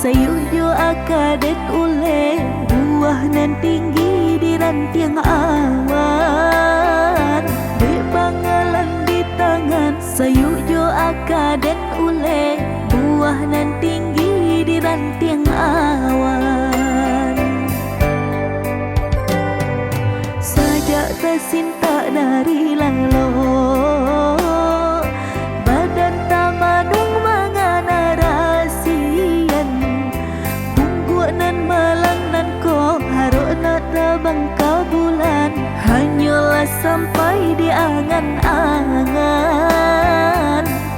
sayuyo akadet ule buah nan tinggi di rantiang awan. Dek bangalan di tangan sayuyo akadet ule buah nan tinggi di rantiang awan. Sajak tersinta dari lalu badan tamanung mangana rasian. Pungguk nan malang nan ko haruk nak terbang ke bulan, hanyalah sampai di angan-angan.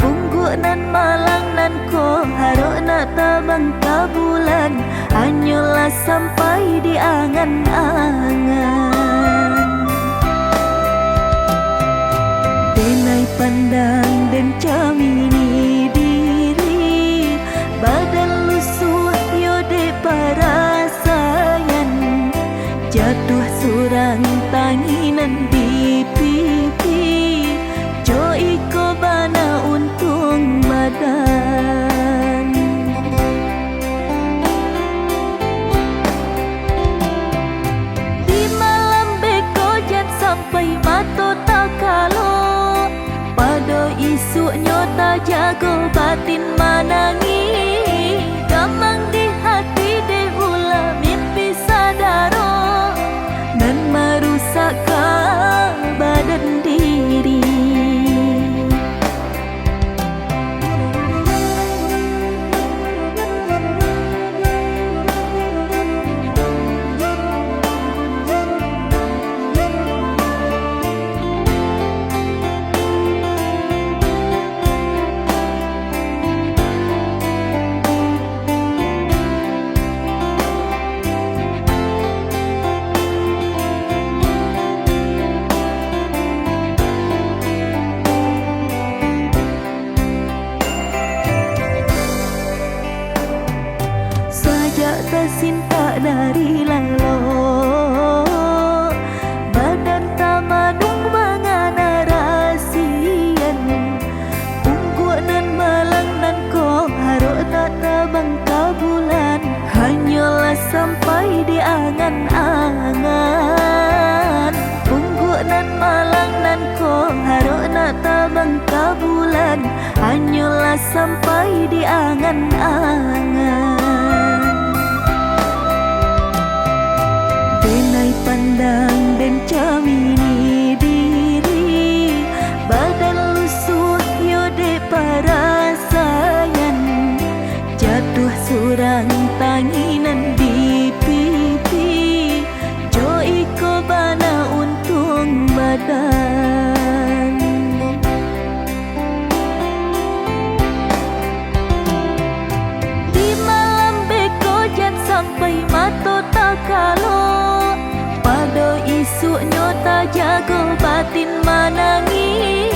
Pungguk nan malang nan ko haruk nak terbang ke bulan, hanyalah sampai di angan-angan. Denai pandang dan camini diri, badan lusuh yode parasayan. Jatuh surang tanginan di pipi, jo iko bana untung badan. Di malam beko jan sampai mato tak kalau, pada isuknya tak jago batin manangi. Gamang di hati de ulah mimpi sadaro, dan merusakkan badan diri. Tersinta dari lalu badan tamanung mangana rasian. Pungguk nan malang nan ko haruk nak terbang ke bulan, hanyalah sampai di angan-angan. Pungguk nan malang nan ko haruk nak terbang ke bulan, hanyalah sampai di angan-angan. Denai pandang dan camini diri, badan lusuh yode parasayan. Jatuh surang tanginan di pipi, jo iko bana untung badan. Di malam beko jan sampai mato tak kalau, pada isuknya tak jago batin manangi.